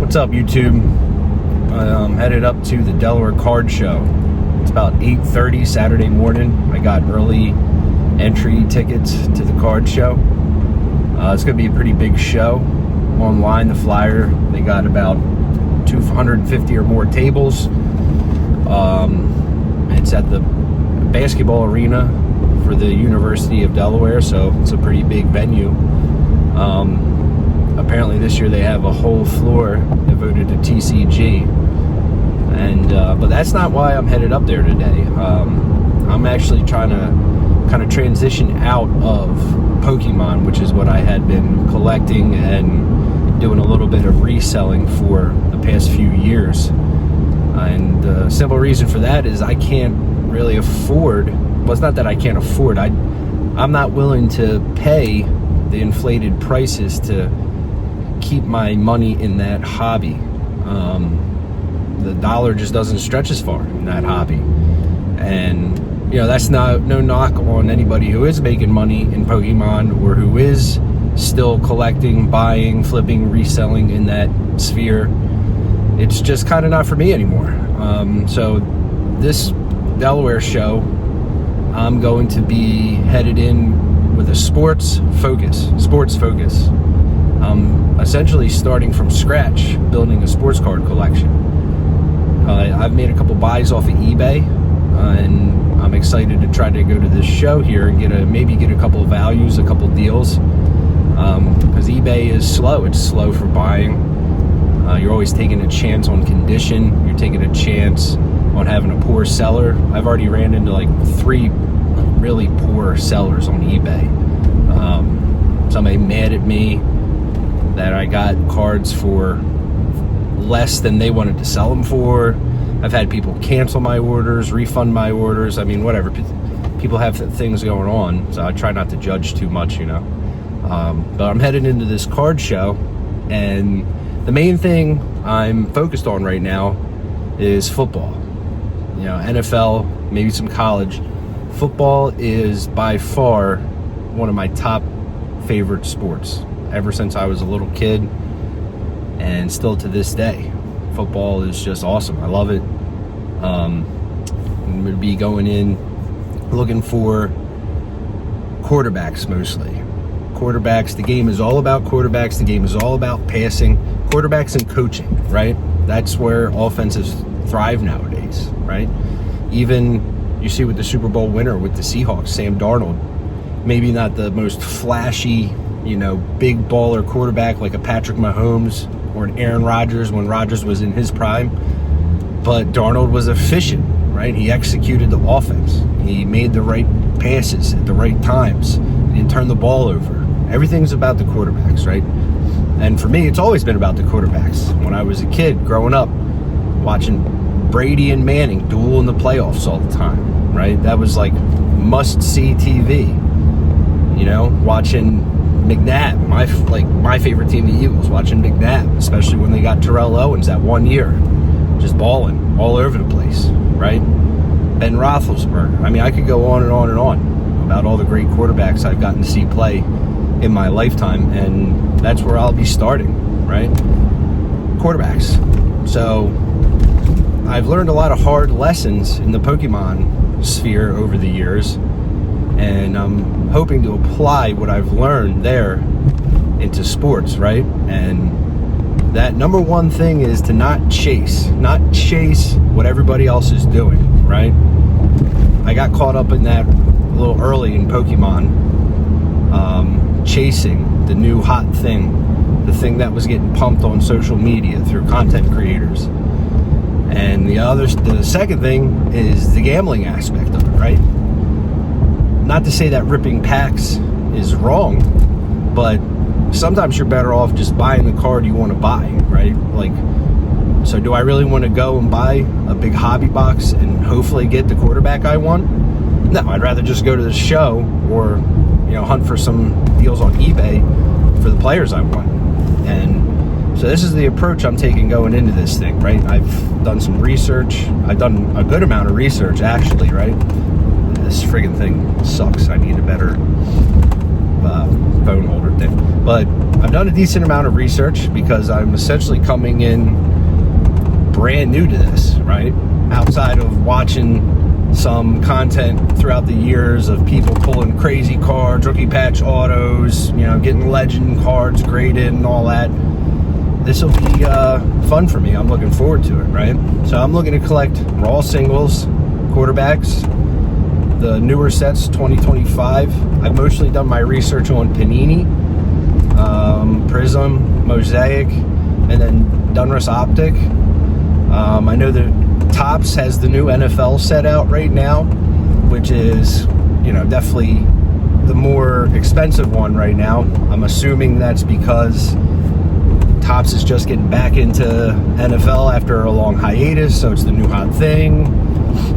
What's up, YouTube? I'm headed up to the Delaware Card Show. It's about 8:30 Saturday morning. I got early entry tickets to the card show. It's going to be a pretty big show. Online, the flyer, they got about 250 or more tables. It's at the basketball arena for the University of Delaware, so it's a pretty big venue. Apparently this year they have a whole floor devoted to TCG, and but that's not why I'm headed up there today. I'm actually trying to kind of transition out of Pokemon, which is what I had been collecting and doing a little bit of reselling for the past few years. And the simple reason for that is I can't really afford, well, it's not that I can't afford, I'm not willing to pay the inflated prices to keep my money in that hobby. The dollar just doesn't stretch as far in that hobby. And you know, that's no knock on anybody who is making money in Pokemon or who is still collecting, buying, flipping, reselling in that sphere. It's just kind of not for me anymore. So this Delaware show, I'm going to be headed in with a sports focus. Essentially starting from scratch, building a sports card collection. I've made a couple buys off of eBay, and I'm excited to try to go to this show here and maybe get a couple of values, a couple deals, because eBay is slow. It's slow for buying. You're always taking a chance on condition. You're taking a chance on having a poor seller. I've already ran into like 3 really poor sellers on eBay. Somebody mad at me that I got cards for less than they wanted to sell them for. I've had people cancel my orders, refund my orders. I mean, whatever. People have things going on, so I try not to judge too much, you know. But I'm headed into this card show, and the main thing I'm focused on right now is football. You know, NFL, maybe some college. Football is by far one of my top favorite sports ever since I was a little kid, and still to this day. Football is just awesome. I love it. I'm going to be going in looking for quarterbacks mostly. Quarterbacks, the game is all about quarterbacks. The game is all about passing. Quarterbacks and coaching, right? That's where offenses thrive nowadays, right? Even you see with the Super Bowl winner with the Seahawks, Sam Darnold, maybe not the most flashy, you know, big baller quarterback like a Patrick Mahomes or an Aaron Rodgers when Rodgers was in his prime, but Darnold was efficient, right? He executed the offense. He made the right passes at the right times. He didn't turn the ball over. Everything's about the quarterbacks, right? And for me, it's always been about the quarterbacks. When I was a kid growing up, watching Brady and Manning duel in the playoffs all the time, right? That was like must-see TV. You know, watching McNabb, my favorite team, the Eagles, watching McNabb, especially when they got Terrell Owens that one year, just balling all over the place, right? Ben Roethlisberger. I mean, I could go on and on and on about all the great quarterbacks I've gotten to see play in my lifetime, and that's where I'll be starting, right? Quarterbacks. So I've learned a lot of hard lessons in the Pokemon sphere over the years, and I'm hoping to apply what I've learned there into sports, right? And that number one thing is to not chase what everybody else is doing, right? I got caught up in that a little early in Pokemon, chasing the new hot thing, the thing that was getting pumped on social media through content creators. And the second thing is the gambling aspect of it, right? Not to say that ripping packs is wrong, but sometimes you're better off just buying the card you want to buy, right? Like, so do I really want to go and buy a big hobby box and hopefully get the quarterback I want? No, I'd rather just go to the show or, you know, hunt for some deals on eBay for the players I want. And so this is the approach I'm taking going into this thing, right? I've done some research. I've done a good amount of research, actually, right? This friggin' thing sucks. I need a better phone holder thing. But I've done a decent amount of research because I'm essentially coming in brand new to this, right? Outside of watching some content throughout the years of people pulling crazy cards, rookie patch autos, getting legend cards graded and all that. This will be fun for me. I'm looking forward to it, right? So I'm looking to collect raw singles, quarterbacks, the newer sets, 2025. I've mostly done my research on Panini, Prism, Mosaic, and then Donruss Optic. I know that Topps has the new NFL set out right now, which is, definitely the more expensive one right now. I'm assuming that's because Topps is just getting back into NFL after a long hiatus, so it's the new hot thing,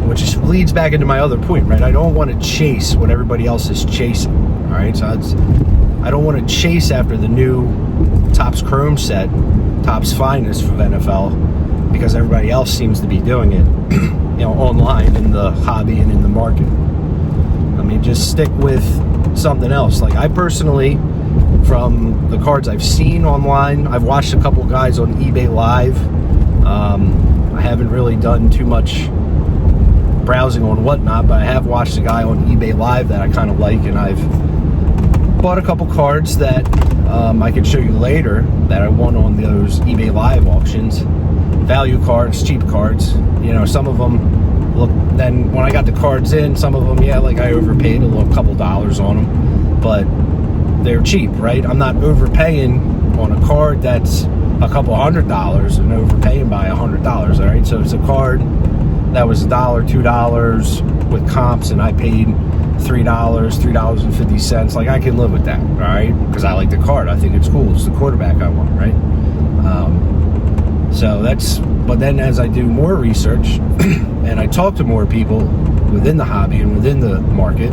which leads back into my other point, right? I don't want to chase what everybody else is chasing, all right? So I don't want to chase after the new Topps Chrome set, Topps Finest for NFL, because everybody else seems to be doing it, online in the hobby and in the market. I mean, just stick with something else. Like, I personally, from the cards I've seen online, I've watched a couple guys on eBay Live. I haven't really done too much browsing on whatnot, but I have watched a guy on eBay Live that I kind of like, and I've bought a couple cards that I can show you later that I won on those eBay Live auctions. Value cards, cheap cards. Some of them look, then when I got the cards in, some of them, I overpaid a couple dollars on them, but they're cheap, right? I'm not overpaying on a card that's a couple $100 and overpaying by $100, all right? So it's a card that was $1, $2 with comps, and I paid $3, $3.50. Like, I can live with that, all right? Because I like the card. I think it's cool. It's the quarterback I want, right? But then as I do more research and I talk to more people within the hobby and within the market,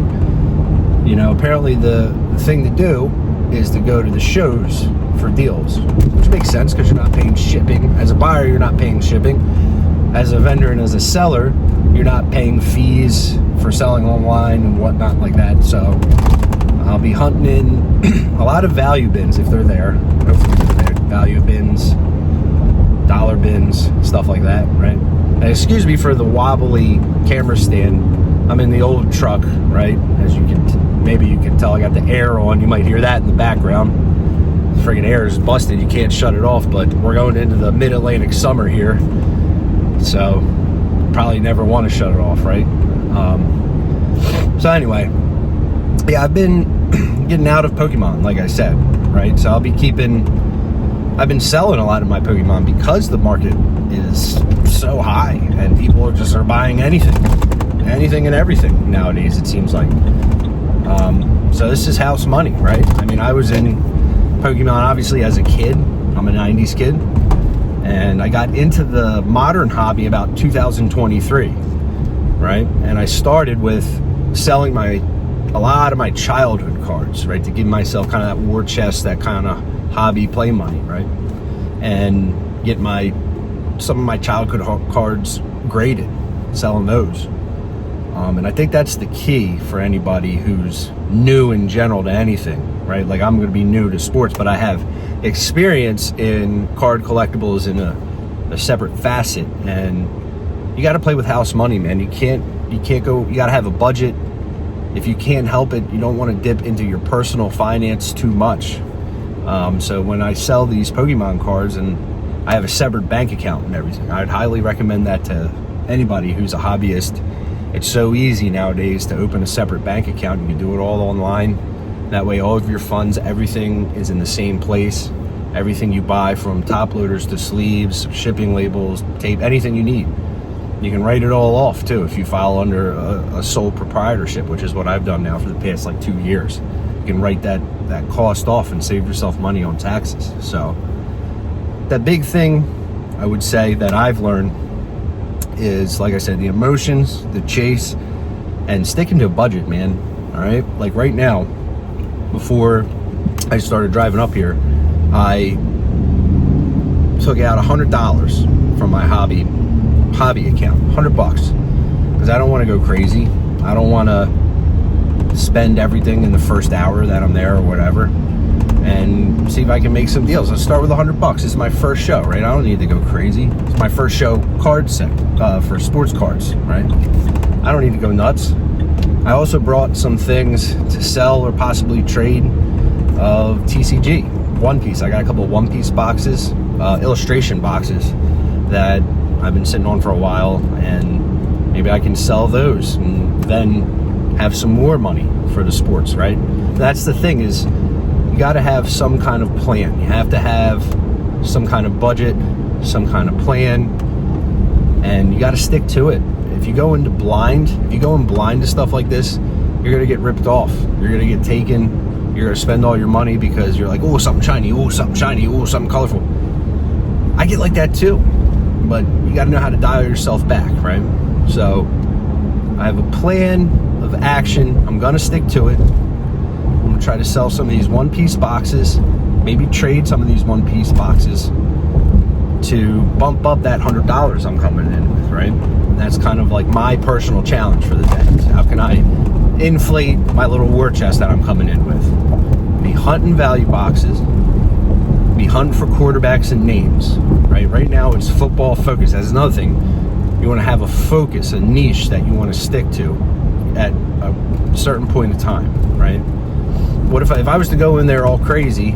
apparently the thing to do is to go to the shows for deals, which makes sense because you're not paying shipping. As a buyer, you're not paying shipping. As a vendor and as a seller, you're not paying fees for selling online and whatnot like that. So I'll be hunting in a lot of value bins if they're there. Hopefully they're there. Value bins, dollar bins, stuff like that, right? And excuse me for the wobbly camera stand. I'm in the old truck, right? As maybe you can tell, I got the air on. You might hear that in the background. Friggin' air is busted. You can't shut it off, but we're going into the mid-Atlantic summer here, so probably never want to shut it off, right? So anyway, I've been getting out of Pokemon, like I said, right? So I've been selling a lot of my Pokemon because the market is so high and people are buying anything and everything nowadays, it seems like. So this is house money, right? I mean, I was in Pokemon obviously as a kid. I'm a 90s kid, and I got into the modern hobby about 2023, right? And I started with selling a lot of my childhood cards, right, to give myself kind of that war chest, that kind of hobby play money, right? And get some of my childhood cards graded, selling those. And I think that's the key for anybody who's new in general to anything, right? Like, I'm going to be new to sports, but I have experience in card collectibles in a separate facet, and you got to play with house money, man. You can't go, you got to have a budget. If you can't help it, you don't want to dip into your personal finance too much. So when I sell these Pokemon cards, and I have a separate bank account and everything, I'd highly recommend that to anybody who's a hobbyist. It's so easy nowadays to open a separate bank account. You can do it all online. That way, all of your funds, everything is in the same place. Everything you buy, from top loaders to sleeves, shipping labels, tape, anything you need. You can write it all off too if you file under a sole proprietorship, which is what I've done now for the past 2 years. You can write that cost off and save yourself money on taxes. So that big thing I would say that I've learned is, like I said, the emotions, the chase, and sticking to a budget, man. All right, like right now, before I started driving up here, I took out $100 from my hobby account, $100, because I don't want to go crazy. I don't want to spend everything in the first hour that I'm there or whatever, and see if I can make some deals. Let's start with $100. It's my first show, right? I don't need to go crazy. It's my first show card set for sports cards, right? I don't need to go nuts. I also brought some things to sell or possibly trade of TCG. One Piece. I got a couple of One Piece boxes, illustration boxes that I've been sitting on for a while, and maybe I can sell those and then have some more money for the sports, right? That's the thing, is you got to have some kind of plan. You have to have some kind of budget, some kind of plan, and you got to stick to it. If you go in blind to stuff like this, you're going to get ripped off. You're going to get taken. You're going to spend all your money because you're like, oh, something shiny, oh, something shiny, oh, something colorful. I get like that too, but you got to know how to dial yourself back, right? So I have a plan of action. I'm going to stick to it. I'm going to try to sell some of these One Piece boxes, maybe trade some of these One Piece boxes to bump up that $100 I'm coming in with, right? And that's kind of like my personal challenge for the day. So how can I inflate my little war chest that I'm coming in with? Be hunting value boxes, be hunting for quarterbacks and names, right? Right now it's football focus. That's another thing. You want to have a focus, a niche that you want to stick to at a certain point in time, right? What if I was to go in there all crazy?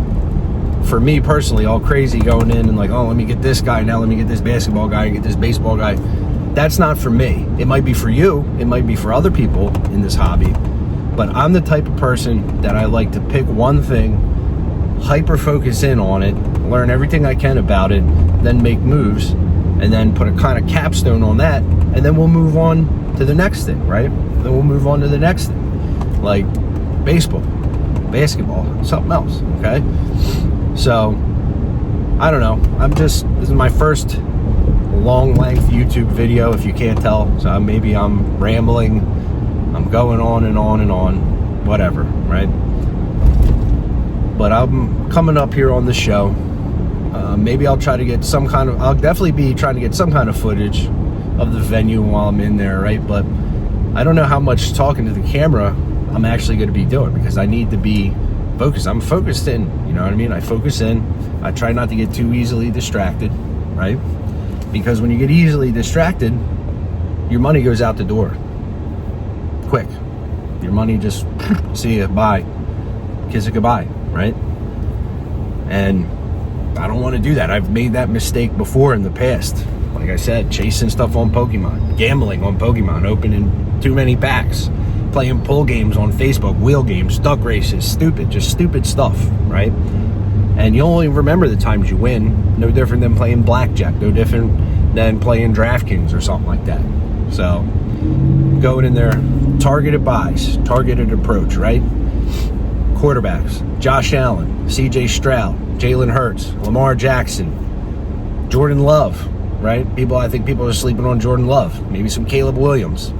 For me personally, all crazy going in and like, oh, let me get this guy, now let me get this basketball guy, get this baseball guy. That's not for me. It might be for you, it might be for other people in this hobby, but I'm the type of person that I like to pick one thing, hyper focus in on it, learn everything I can about it, then make moves, and then put a kind of capstone on that, and then we'll move on to the next thing, right? Then we'll move on to the next thing, like baseball, basketball, something else, okay? So, I don't know. This is my first long length YouTube video, if you can't tell. So maybe I'm rambling, I'm going on and on and on, whatever, right? But I'm coming up here on the show. Maybe I'll try to get I'll definitely be trying to get some kind of footage of the venue while I'm in there, right? But I don't know how much talking to the camera I'm actually going to be doing, because I need to be focused. I'm focused in, you know what I mean? I focus in. I try not to get too easily distracted, right? Because when you get easily distracted, your money goes out the door quick. Your money just, see ya, bye, kiss it goodbye, right? And I don't want to do that. I've made that mistake before in the past. Like I said, chasing stuff on Pokemon, gambling on Pokemon, opening too many packs, playing pull games on Facebook, wheel games, duck races, just stupid stuff, right? And you only remember the times you win. No different than playing blackjack, no different than playing DraftKings or something like that. So going in there, targeted buys, targeted approach, right? Quarterbacks: Josh Allen, CJ Stroud, Jalen Hurts, Lamar Jackson, Jordan Love, right? I think people are sleeping on Jordan Love. Maybe some Caleb Williams,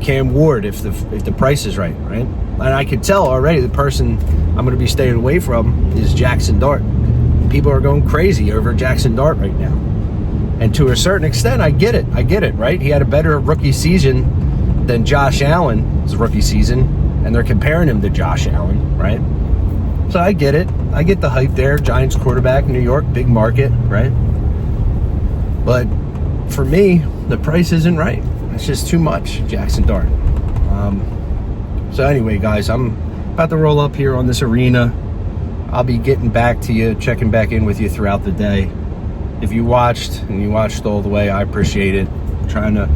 Cam Ward, if the price is right? And I could tell already the person I'm going to be staying away from is Jackson Dart. People are going crazy over Jackson Dart right now. And to a certain extent, I get it, right? He had a better rookie season than Josh Allen's rookie season, and they're comparing him to Josh Allen, right? So I get it. I get the hype there. Giants quarterback, New York, big market, right? But for me, the price isn't right. It's just too much, Jackson Dart. So anyway, guys, I'm about to roll up here on this arena. I'll be getting back to you, checking back in with you throughout the day. If you watched, and you watched all the way, I appreciate it. I'm trying to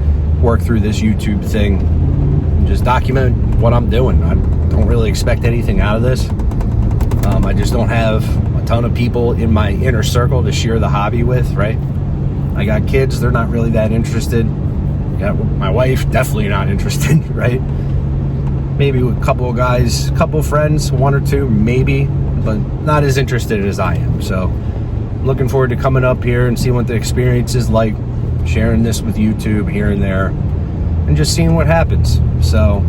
work through this YouTube thing and just document what I'm doing. I don't really expect anything out of this. I just don't have a ton of people in my inner circle to share the hobby with, right? I got kids, they're not really that interested. Got my wife, definitely not interested, right? Maybe a couple of guys, couple of friends, one or two, maybe, but not as interested as I am. So I'm looking forward to coming up here and seeing what the experience is like, sharing this with YouTube here and there, and just seeing what happens. So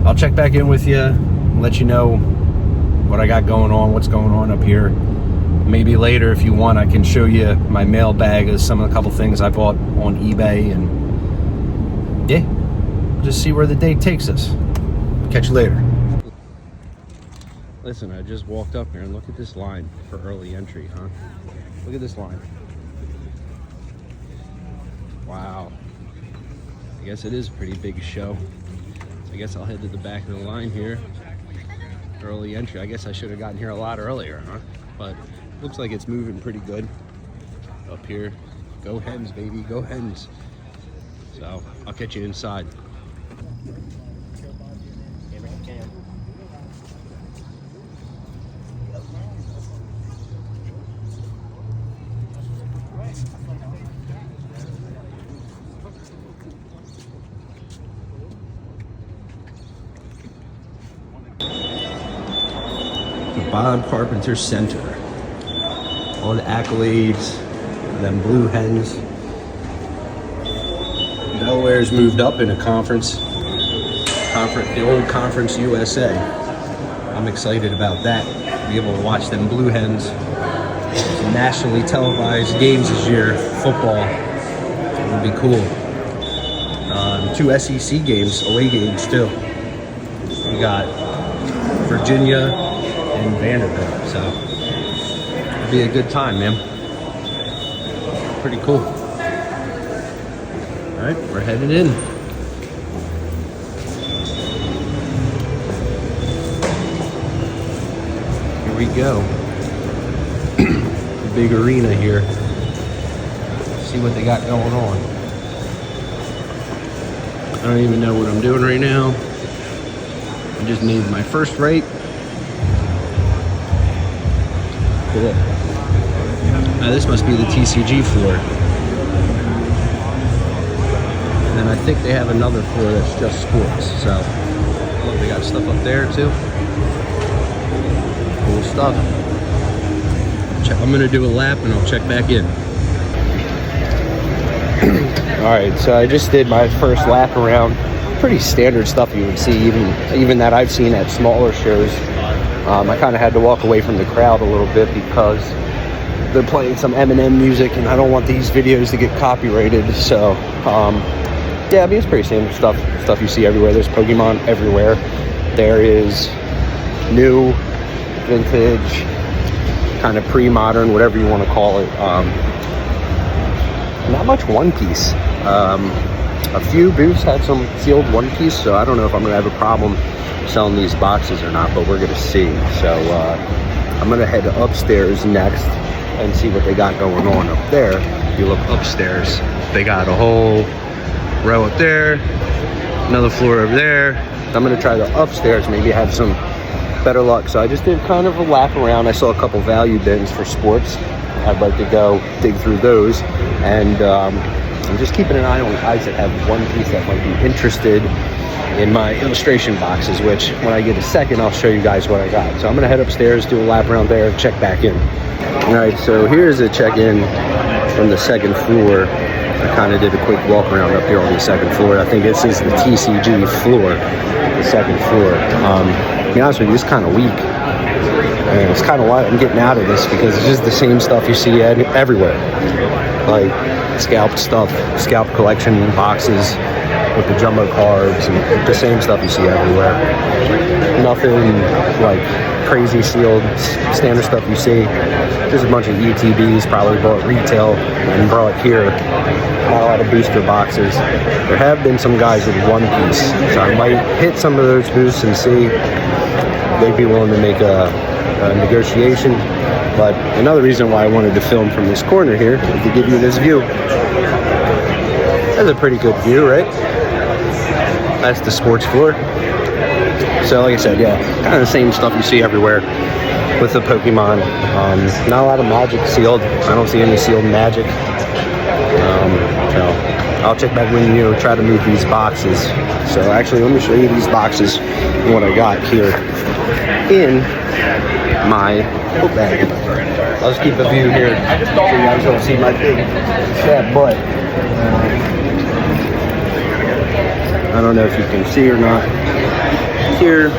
I'll check back in with you, let you know what I got going on, what's going on up here. Maybe later, if you want, I can show you my mail bag of some of the couple things I bought on eBay, and yeah, just see where the day takes us. Catch you later. Listen, I just walked up here and look at this line for early entry, huh? Look at this line. Wow. I guess it is a pretty big show. So I guess I'll head to the back of the line here. Early entry. I guess I should have gotten here a lot earlier, huh? But looks like it's moving pretty good up here. Go Hens, baby, go Hens. So I'll catch you inside. Bob Carpenter Center. All the accolades, them Blue Hens. Delaware's moved up in a conference, the old Conference USA. I'm excited about that. Be able to watch them Blue Hens. Some nationally televised games this year, football. It would be cool. 2 SEC games, away games too. We got Virginia and Vanderbilt, so it'll be a good time, man. Pretty cool. All right, we're headed in. Here we go. The big arena here. See what they got going on. I don't even know what I'm doing right now. I just made my first right. Now this must be the TCG floor. And then I think they have another floor that's just sports. So, oh, they got stuff up there too. Cool stuff. I'm gonna do a lap and I'll check back in. Alright, so I just did my first lap around. Pretty standard stuff you would see, even that I've seen at smaller shows. I kind of had to walk away from the crowd a little bit because they're playing some Eminem music and I don't want these videos to get copyrighted. So, yeah, I mean, it's pretty standard stuff you see everywhere. There's Pokemon everywhere. There is new, vintage, kind of pre-modern, whatever you want to call it. Not much One Piece. A few booths had some sealed One Piece, so I don't know if I'm going to have a problem selling these boxes or not, but we're going to see. So I'm going to head upstairs next and see what they got going on up there. If you look upstairs, they got a whole row up there, another floor over there. I'm going to try the upstairs, maybe have some better luck. So I just did kind of a lap around. I saw a couple value bins for sports. I'd like to go dig through those, and I'm just keeping an eye on guys that have One Piece that might be interested in my illustration boxes, which when I get a second, I'll show you guys what I got. So I'm gonna head upstairs, do a lap around there, and check back in. All right, so here's a check-in from the second floor. I kind of did a quick walk around up here on the second floor. I think this is the TCG floor, the second floor. To be honest with you, it's kind of weak. And it's kind of why I'm getting out of this, because it's just the same stuff you see everywhere. Like scalped stuff, scalp collection boxes with the jumbo cards, and the same stuff you see everywhere. Nothing like crazy sealed, standard stuff you see. Just a bunch of UTBs, probably bought retail and brought here. Not a lot of booster boxes. There have been some guys with One Piece, so I might hit some of those booths and see if they'd be willing to make a negotiation. But another reason why I wanted to film from this corner here is to give you this view. That's a pretty good view, right? That's the sports floor. So like I said, yeah, kind of the same stuff you see everywhere with the Pokemon. Not a lot of Magic sealed. I don't see any sealed Magic. So I'll check back when you try to move these boxes. So actually, let me show you these boxes and what I got here in my book bag. I'll just keep a view here so you guys don't see my big fat butt. I don't know if you can see or not. Here, we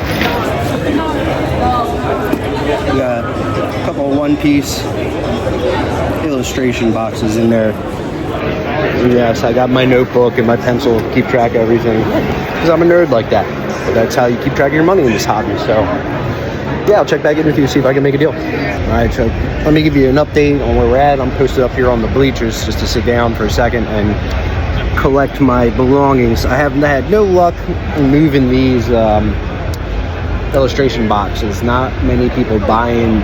got a couple of One Piece illustration boxes in there. And yes, I got my notebook and my pencil to keep track of everything, because I'm a nerd like that. But that's how you keep track of your money in this hobby. So yeah, I'll check back in with you, see if I can make a deal. All right, so let me give you an update on where we're at. I'm posted up here on the bleachers just to sit down for a second and collect my belongings. I haven't had no luck in moving these illustration boxes. Not many people buying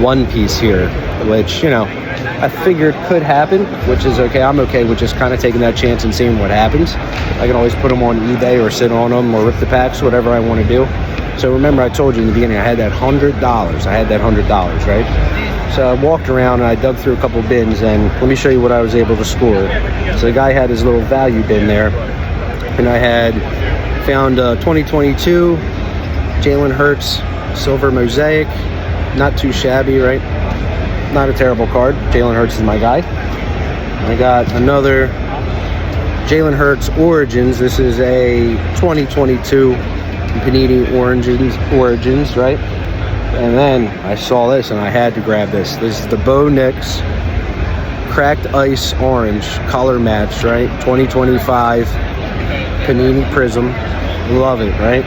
One Piece here, which, you know, I figured could happen, which is okay. I'm okay with just kind of taking that chance and seeing what happens. I can always put them on eBay or sit on them or rip the packs, whatever I want to do. So remember, I told you in the beginning, I had that $100. I had that $100, right? So I walked around and I dug through a couple bins, and let me show you what I was able to score. So the guy had his little value bin there, and I had found 2022 Jalen Hurts silver mosaic. Not too shabby, right? Not a terrible card. Jalen Hurts is my guy. I got another Jalen Hurts Origins. This is a 2022 Panini Origins, right? And then I saw this and I had to grab this. This is the Bo Nix Cracked Ice Orange color match, right? 2025 Panini Prism. Love it, right?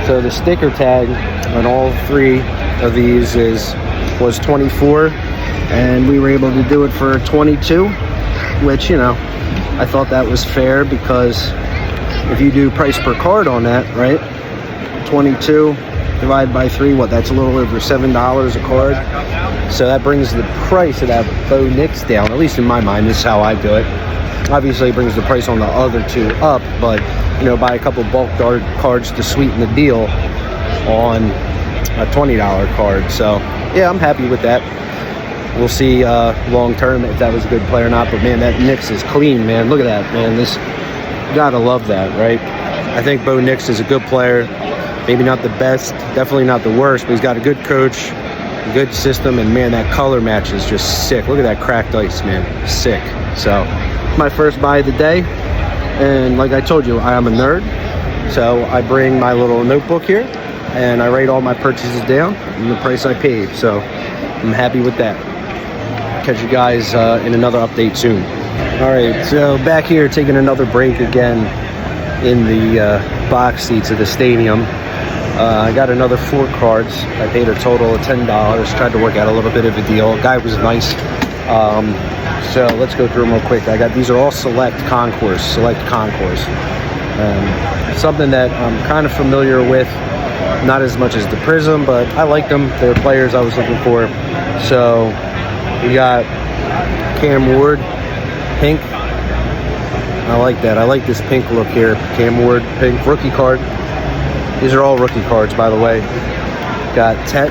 So the sticker tag on all three of these was 24, and we were able to do it for 22, which, you know, I thought that was fair, because if you do price per card on that, right, 22 divided by 3, what, that's a little over $7 a card. So that brings the price of that Bo Nix down, at least in my mind. This is how I do it. Obviously it brings the price on the other two up, but, you know, buy a couple bulk cards to sweeten the deal on a $20 card. So yeah, I'm happy with that. We'll see long term if that was a good play or not. But man, that Nix is clean, man. Look at that, man. This, gotta love that, right? I think Bo Nix is a good player. Maybe not the best, definitely not the worst, but he's got a good coach, a good system, and man, that color match is just sick. Look at that cracked ice, man. Sick. So my first buy of the day, and like I told you, I am a nerd, so I bring my little notebook here and I write all my purchases down and the price I paid. So I'm happy with that. Catch you guys in another update soon. All right, so back here taking another break again in the box seats of the stadium. I got another 4 cards. I paid a total of $10. Tried to work out a little bit of a deal. Guy was nice. So let's go through them real quick. I got, these are all select concourse. Something that I'm kind of familiar with, not as much as the Prism, but I like them. They're players I was looking for. So we got Cam Ward, pink. I like that. I like this pink look here. Cam Ward, pink, rookie card. These are all rookie cards, by the way. Got Tet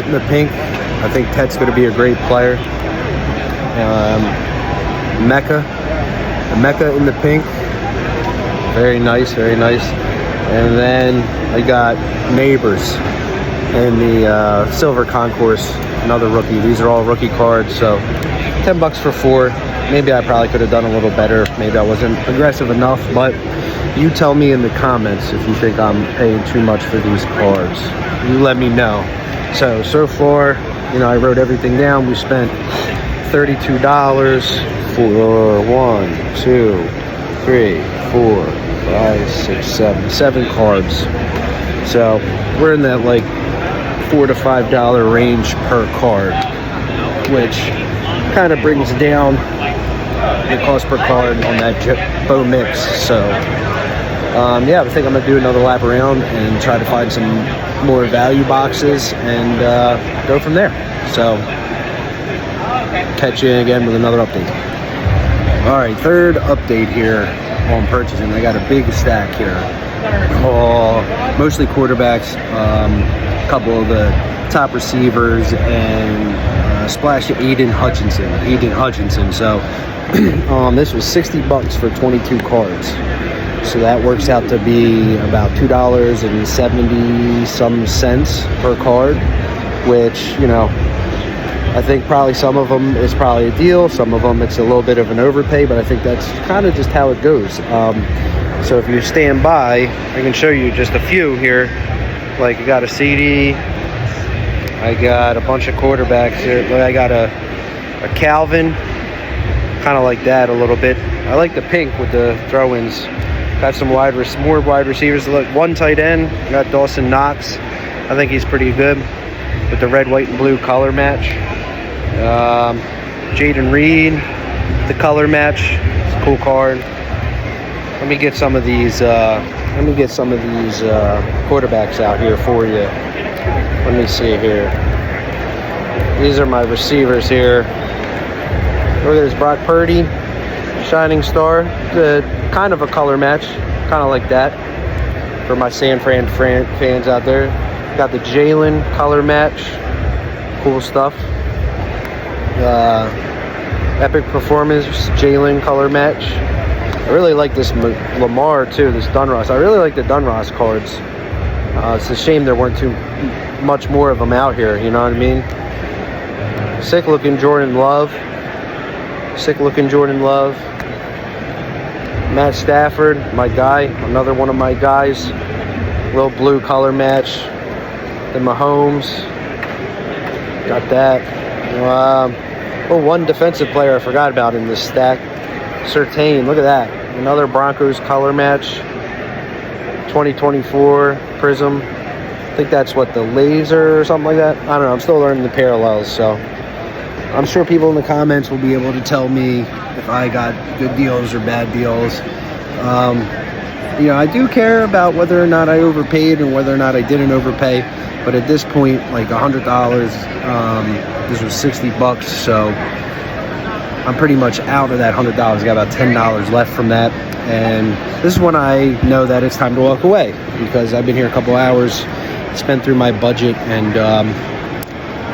in the pink. I think Tet's going to be a great player. Mecca in the pink. Very nice, very nice. And then I got Neighbors in the silver concourse, another rookie. These are all rookie cards, so $10 for 4. Maybe I probably could have done a little better. Maybe I wasn't aggressive enough, but you tell me in the comments if you think I'm paying too much for these cards. You let me know. So far, you know, I wrote everything down. We spent $32 for 1, 2, 3, 4, 5, 6, 7 cards. So we're in that like $4 to $5 range per card, which kind of brings down the cost per card on that Bo Nix. So yeah, I think I'm gonna do another lap around and try to find some more value boxes and go from there. So catch you again with another update. All right, third update here on purchasing. I got a big stack here, mostly quarterbacks, a couple of the top receivers, and splash of Aiden Hutchinson. So this was $60 for 22 cards. So that works out to be about $2.70 some cents per card, which, you know, I think probably some of them is probably a deal. Some of them it's a little bit of an overpay, but I think that's kind of just how it goes. So if you stand by, I can show you just a few here. Like I got a CD, I got a bunch of quarterbacks here. I got a Calvin, kind of like that a little bit. I like the pink with the throw-ins. Got some more wide receivers. Look, one tight end. Got Dawson Knox. I think he's pretty good with the red, white, and blue color match. Jaden Reed, the color match. It's a cool card. Let me get some of these. Quarterbacks out here for you. Let me see here. These are my receivers here. Look, there's Brock Purdy, Shining Star. Kind of a color match, kind of like that for my San Fran fans out there. Got the Jalen color match. Cool stuff. Epic Performance Jalen color match. I really like this Lamar too, this Dunross. I really like the Dunross cards. It's a shame there weren't too much more of them out here, you know what I mean? Sick looking Jordan Love. Matt Stafford, my guy, another one of my guys. Little blue color match. The Mahomes. Got that. One defensive player I forgot about in this stack. Surtain, look at that. Another Broncos color match. 2024 Prism. I think that's what, the laser or something like that. I don't know. I'm still learning the parallels, so I'm sure people in the comments will be able to tell me if I got good deals or bad deals. I do care about whether or not I overpaid and whether or not I didn't overpay. But at this point, like $100, this was $60, so I'm pretty much out of that $100. I got about $10 left from that. And this is when I know that it's time to walk away, because I've been here a couple hours, spent through my budget, and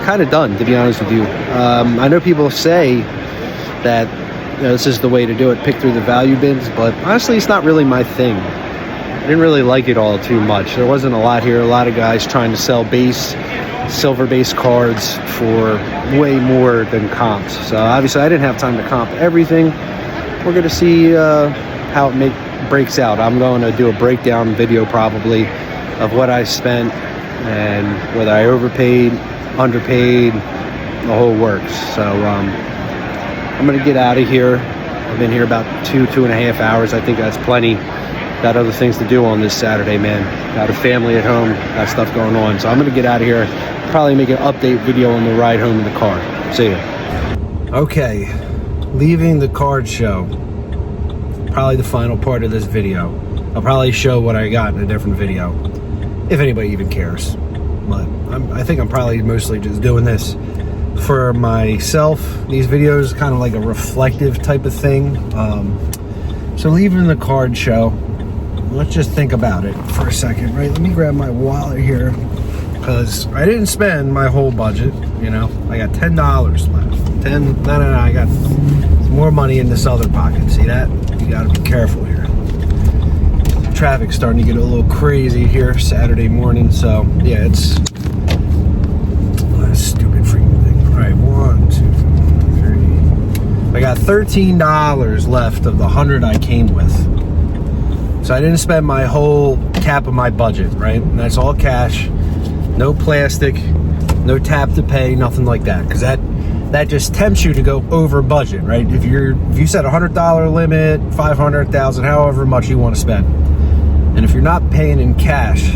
kind of done, to be honest with you. I know people say that this is the way to do it, pick through the value bins, but honestly, it's not really my thing. I didn't really like it all too much. There wasn't a lot here. A lot of guys trying to sell silver base cards for way more than comps. So obviously I didn't have time to comp everything. We're going to see how it breaks out. I'm going to do a breakdown video probably of what I spent and whether I overpaid, underpaid, the whole works. So I'm going to get out of here. I've been here about 2.5 hours. I think that's plenty. Got other things to do on this Saturday, man. Got a family at home, got stuff going on. So I'm going to get out of here. Probably make an update video on the ride home in the car. See ya. Okay, leaving the card show. Probably the final part of this video. I'll probably show what I got in a different video, if anybody even cares. But I think I'm probably mostly just doing this for myself. These videos kind of like a reflective type of thing. So leaving the card show, let's just think about it for a second, right? Let me grab my wallet here, because I didn't spend my whole budget, I got $10 left. No, I got more money in this other pocket. See that? You gotta be careful here. Traffic's starting to get a little crazy here Saturday morning, so yeah, it's a stupid freaking thing. All right, 1, 2, 3. I got $13 left of the 100 I came with. So I didn't spend my whole cap of my budget, right? And that's all cash, no plastic, no tap to pay, nothing like that. Because that just tempts you to go over budget, right? If you set a $100 limit, 500,000, however much you want to spend, and if you're not paying in cash,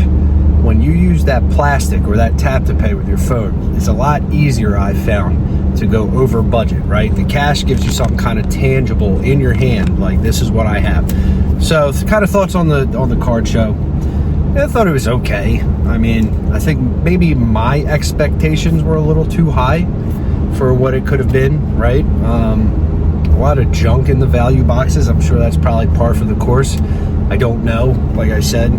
when you use that plastic or that tap to pay with your phone, it's a lot easier, I've found, to go over budget, right? The cash gives you something kind of tangible in your hand, like this is what I have. So kind of thoughts on the card show. I thought it was okay. I mean, I think maybe my expectations were a little too high for what it could have been, right? A lot of junk in the value boxes. I'm sure that's probably par for the course. I don't know. Like I said,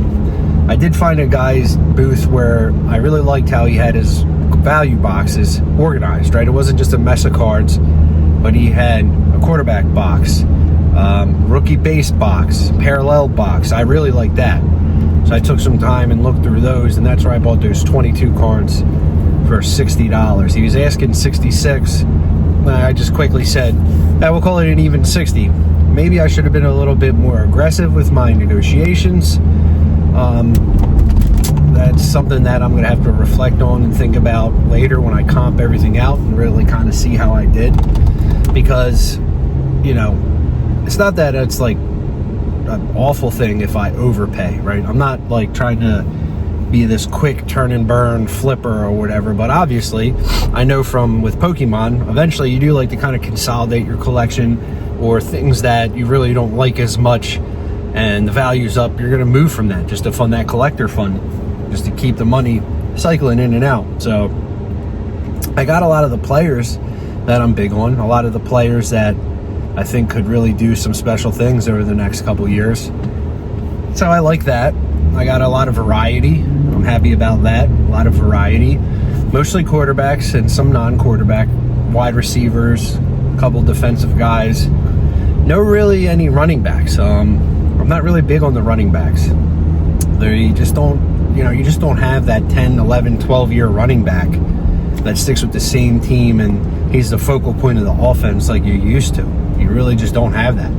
I did find a guy's booth where I really liked how he had his value boxes organized, right? It wasn't just a mess of cards, but he had a quarterback box, rookie base box, parallel box. I really like that. So I took some time and looked through those, and that's where I bought those 22 cards for $60. He was asking 66. I just quickly said, we'll call it an even 60. Maybe I should have been a little bit more aggressive with my negotiations. That's something that I'm going to have to reflect on and think about later when I comp everything out and really kind of see how I did. Because, it's not that it's like an awful thing if I overpay, right? I'm not like trying to be this quick turn and burn flipper or whatever. But obviously, I know from with Pokemon, eventually you do like to kind of consolidate your collection, or things that you really don't like as much and the value's up, you're going to move from that just to fund that collector fund, just to keep the money cycling in and out. So I got a lot of the players that I'm big on, a lot of the players that I think could really do some special things over the next couple years. So I like that. I got a lot of variety. I'm happy about that. A lot of variety. Mostly quarterbacks and some non-quarterback, wide receivers, a couple defensive guys. No really any running backs. I'm not really big on the running backs. You just don't have that 10, 11, 12-year running back that sticks with the same team and he's the focal point of the offense like you used to. You really just don't have that.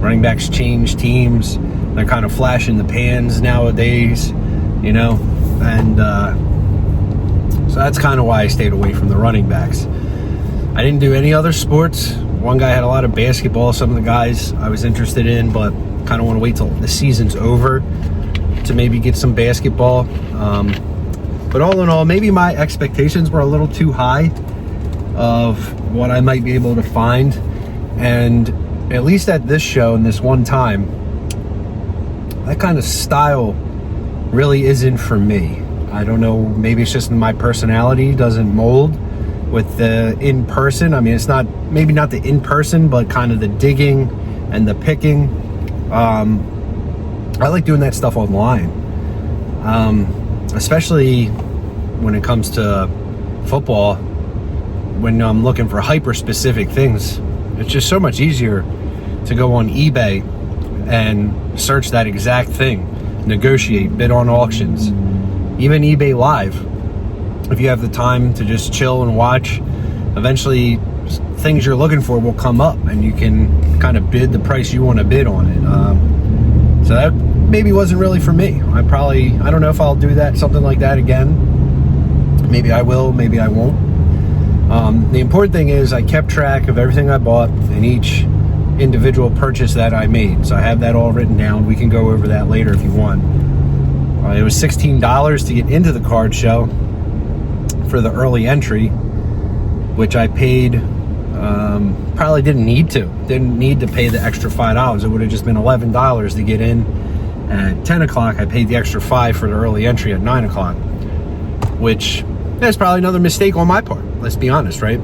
Running backs change teams. They're kind of flash in the pans nowadays, and so that's kind of why I stayed away from the running backs. I didn't do any other sports. One guy had a lot of basketball. Some of the guys I was interested in, but kind of want to wait till the season's over to maybe get some basketball. But all in all, maybe my expectations were a little too high of what I might be able to find. And at least at this show and this one time, that kind of style really isn't for me. I don't know, maybe it's just my personality doesn't mold with the in-person. I mean, it's not, maybe not the in-person, but kind of the digging and the picking. I like doing that stuff online. Especially when it comes to football, when I'm looking for hyper-specific things. It's just so much easier to go on eBay and search that exact thing, negotiate, bid on auctions, even eBay Live. If you have the time to just chill and watch, eventually things you're looking for will come up and you can kind of bid the price you want to bid on it. So that maybe wasn't really for me. I don't know if I'll do that, something like that again. Maybe I will, maybe I won't. The important thing is I kept track of everything I bought and each individual purchase that I made. So I have that all written down. We can go over that later if you want. It was $16 to get into the card show for the early entry, which I paid, probably didn't need to pay the extra $5. It would have just been $11 to get in at 10 o'clock. I paid the extra $5 for the early entry at 9 o'clock, which that's probably another mistake on my part. Let's be honest, right?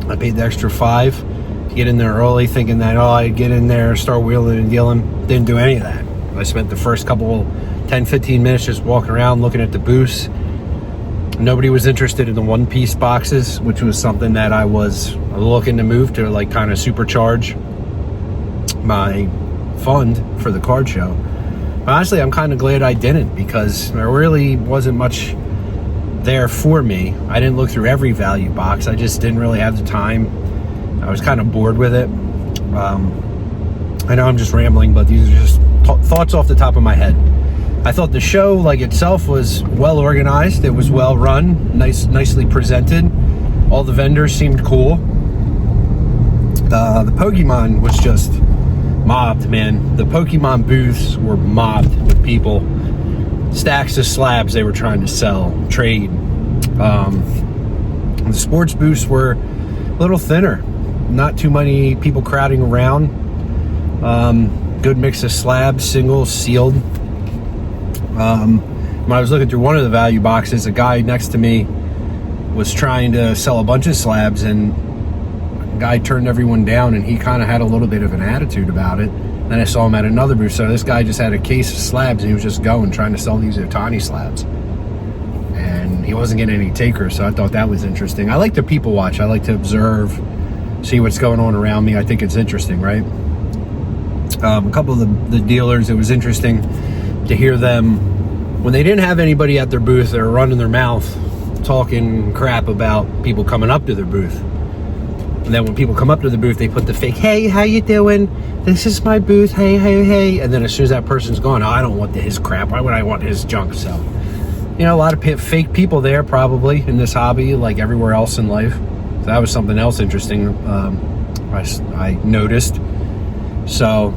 I paid the extra $5 to get in there early, thinking that, I'd get in there, start wheeling and dealing. Didn't do any of that. I spent the first couple 10, 15 minutes just walking around looking at the booths. Nobody was interested in the one-piece boxes, which was something that I was looking to move to, like kind of supercharge my fund for the card show. But honestly, I'm kind of glad I didn't, because there really wasn't much there for me. I didn't look through every value box. I just didn't really have the time. I was kind of bored with it. I know I'm just rambling, but these are just thoughts off the top of my head. I thought the show like itself was well organized. It was well run, nicely presented. All the vendors seemed cool. The Pokemon was just mobbed, man. The Pokemon booths were mobbed with people. Stacks of slabs they were trying to sell, trade. The sports booths were a little thinner. Not too many people crowding around. Good mix of slabs, singles, sealed. When I was looking through one of the value boxes, a guy next to me was trying to sell a bunch of slabs, and the guy turned everyone down, and he kind of had a little bit of an attitude about it. Then I saw him at another booth. So this guy just had a case of slabs, and he was just trying to sell these Otani slabs. And he wasn't getting any takers, so I thought that was interesting. I like to people watch. I like to observe, see what's going on around me. I think it's interesting, right? A couple of the dealers, it was interesting to hear them, when they didn't have anybody at their booth, they were running their mouth, talking crap about people coming up to their booth. And then when people come up to the booth, they put the fake, "Hey, how you doing? This is my booth. Hey, hey, hey." And then as soon as that person's gone, I don't want his crap. Why would I want his junk? So, a lot of fake people there probably in this hobby, like everywhere else in life. So that was something else interesting I noticed. So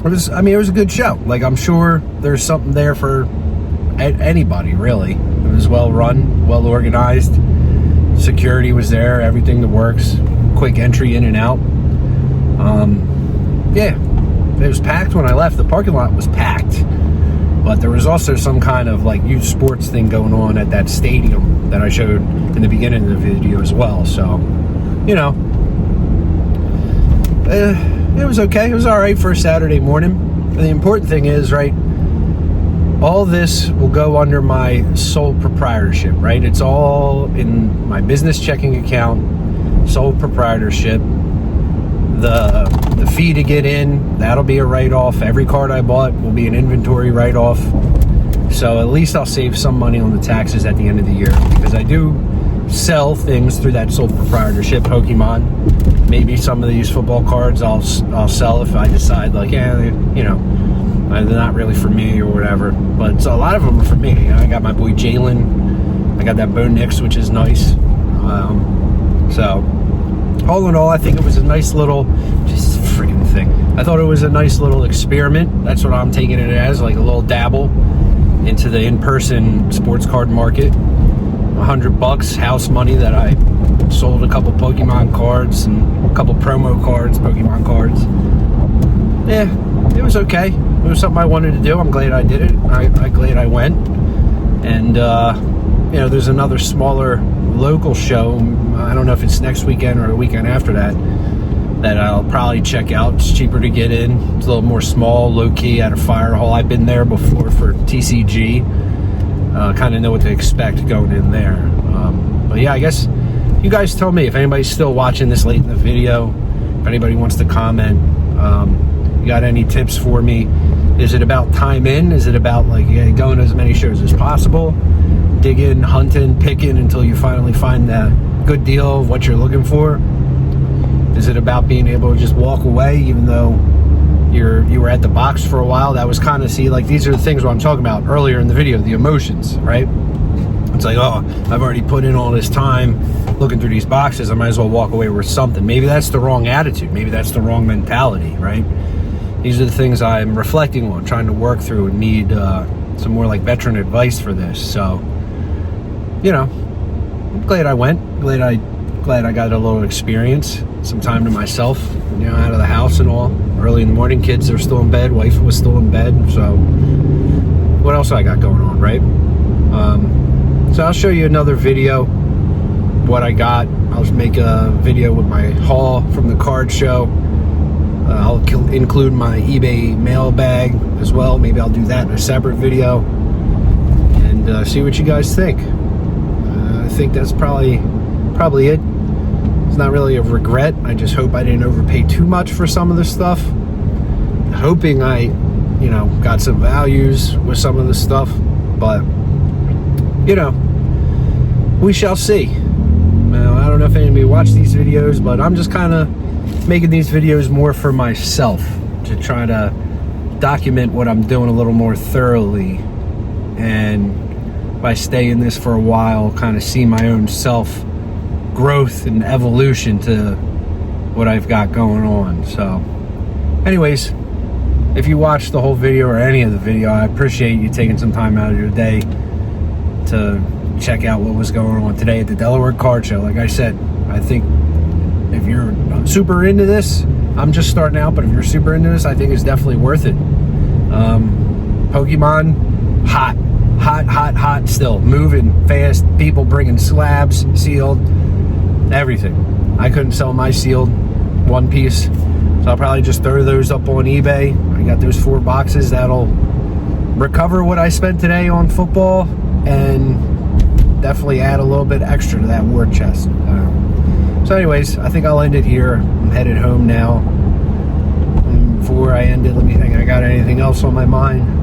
it was a good show. Like, I'm sure there's something there for anybody, really. It was well run, well organized. Security was there, everything that works. Quick entry in and out. Yeah, it was packed when I left. The parking lot was packed. But there was also some kind of like youth sports thing going on at that stadium that I showed in the beginning of the video as well. So, you know, it was okay. It was all right for a Saturday morning. And the important thing is, right, all this will go under my sole proprietorship, right? It's all in my business checking account, sole proprietorship. The fee to get in, that'll be a write-off. Every card I bought will be an inventory write-off. So at least I'll save some money on the taxes at the end of the year, because I do sell things through that sole proprietorship. Pokemon, maybe some of these football cards I'll sell if I decide, like, yeah, you know, they're not really for me or whatever. But so a lot of them are for me. I got my boy Jalen. I got that Bo Nix, which is nice. So all in all, I think it was a nice little, just freaking thing. I thought it was a nice little experiment. That's what I'm taking it as, like a little dabble into the in-person sports card market. $100 house money that I sold a couple Pokemon cards and a couple promo cards, Pokemon cards. Yeah, it was okay. It was something I wanted to do. I'm glad I did it. I'm glad I went. And, you know, there's another smaller local show. I don't know if it's next weekend or the weekend after that I'll probably check out. It's cheaper to get in. It's a little more small, low-key at a fire hall. I've been there before for TCG. Kind of know what to expect going in there. But yeah, I guess you guys tell me if anybody's still watching this late in the video, if anybody wants to comment. You got any tips for me? Is it about time in? Is it about like going to as many shows as possible? Digging, hunting, picking until you finally find that good deal of what you're looking for? Is it about being able to just walk away even though you were at the box for a while? That was kind of, see, like, these are the things what I'm talking about earlier in the video, the emotions, right? It's like, oh, I've already put in all this time looking through these boxes, I might as well walk away with something. Maybe that's the wrong attitude. Maybe that's the wrong mentality, right? These are the things I'm reflecting on, trying to work through, and need some more like veteran advice for this. So, you know, I'm glad I went. Glad I got a little experience, some time to myself, you know, out of the house and all. Early in the morning, kids are still in bed, wife was still in bed. So what else I got going on, right? So I'll show you another video, what I got. I'll make a video with my haul from the card show. I'll include my eBay mailbag as well. Maybe I'll do that in a separate video and see what you guys think. I think that's probably it. It's not really a regret. I just hope I didn't overpay too much for some of this stuff. Hoping I, you know, got some values with some of the stuff, but you know, we shall see. Now, I don't know if anybody watched these videos, but I'm just kind of making these videos more for myself, to try to document what I'm doing a little more thoroughly, and by staying in this for a while, kind of see my own self growth and evolution to what I've got going on. So anyways, if you watched the whole video or any of the video, I appreciate you taking some time out of your day to check out what was going on today at the Delaware Card Show. Like I said, I think if you're super into this, I'm just starting out, but if you're super into this, I think it's definitely worth it. Pokemon, hot still, moving fast, people bringing slabs, sealed, everything. I couldn't sell my sealed one piece, so I'll probably just throw those up on eBay. I got those 4 boxes that'll recover what I spent today on football, and definitely add a little bit extra to that war chest. So anyways, I think I'll end it here. I'm headed home now. And before I end it, let me think, I got anything else on my mind?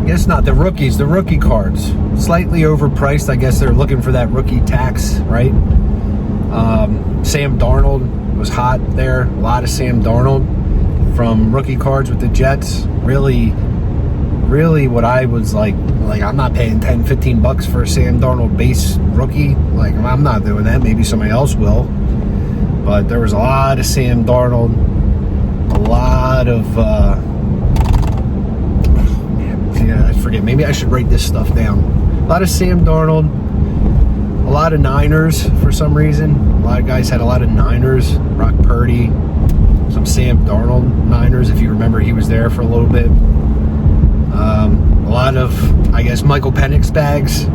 I guess not. The rookies, the rookie cards, slightly overpriced. I guess they're looking for that rookie tax, right? Sam Darnold was hot there. A lot of Sam Darnold from rookie cards with the Jets. Really what I was like I'm not paying $10-15 for a Sam Darnold base rookie. Like, I'm not doing that. Maybe somebody else will. But there was a lot of Sam Darnold, a lot of yeah, I forget. Maybe I should write this stuff down. A lot of Sam Darnold, a lot of Niners for some reason. A lot of guys had a lot of Niners. Brock Purdy, some Sam Darnold Niners, if you remember, he was there for a little bit. A lot of, I guess, Michael Penix bags.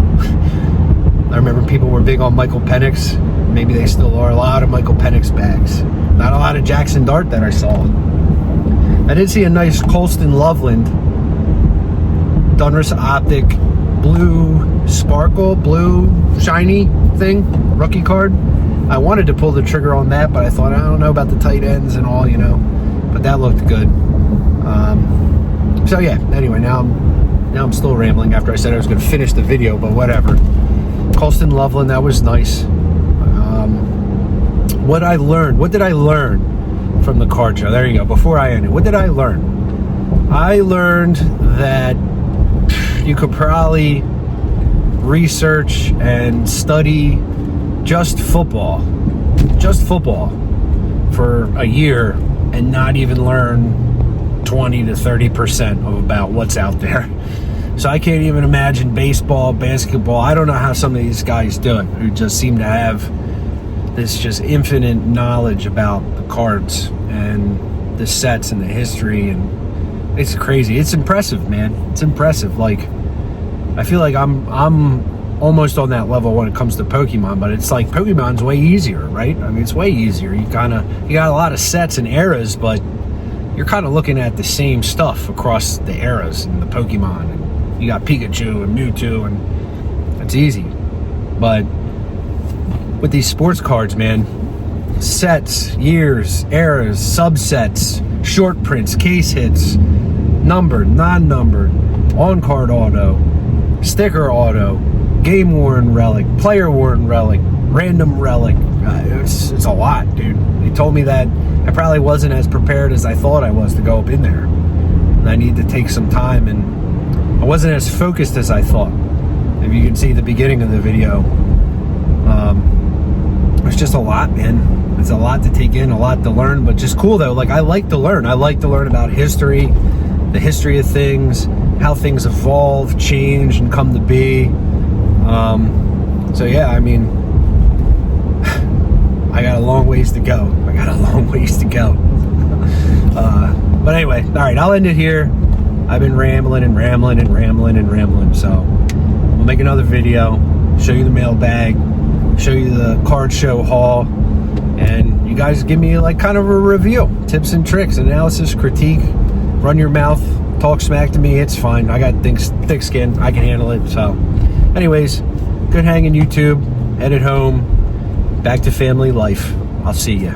I remember people were big on Michael Penix. Maybe they still are. A lot of Michael Penix bags. Not a lot of Jackson Dart that I saw. I did see a nice Colston Loveland Donruss Optic blue sparkle, blue shiny thing, rookie card. I wanted to pull the trigger on that, but I thought, I don't know about the tight ends and all, but that looked good. So yeah, anyway, now I'm still rambling after I said I was going to finish the video, but whatever. Colston Loveland, that was nice. What did I learn from the card show? There you go. Before I end it, what did I learn? I learned that you could probably research and study just football for a year and not even learn 20 to 30% of about what's out there. So I can't even imagine baseball, basketball. I don't know how some of these guys do it, who just seem to have this just infinite knowledge about the cards and the sets and the history, and it's crazy. It's impressive, man. It's impressive. Like, I feel like I'm almost on that level when it comes to Pokemon, but it's like Pokemon's way easier, right? I mean, it's way easier. You got a lot of sets and eras, but you're kind of looking at the same stuff across the eras and the Pokemon. And you got Pikachu and Mewtwo, and it's easy. But with these sports cards, man, sets, years, eras, subsets, short prints, case hits, numbered, non-numbered, on-card auto, sticker auto, game-worn relic, player-worn relic, random relic. It's a lot, dude. They told me that I probably wasn't as prepared as I thought I was to go up in there. And I need to take some time, and I wasn't as focused as I thought. If you can see the beginning of the video, it's just a lot, man. It's a lot to take in, a lot to learn, but just cool though. Like, I like to learn. I like to learn about history, the history of things, how things evolve, change, and come to be. So yeah, I mean, I got a long ways to go. But anyway, all right, I'll end it here. I've been rambling, so we'll make another video, show you the mailbag, show you the card show haul, and you guys give me like kind of a review, tips and tricks, analysis, critique, run your mouth, talk smack to me. It's fine. I got thick skin. I can handle it. So anyways, good hanging YouTube, headed home, back to family life. I'll see ya.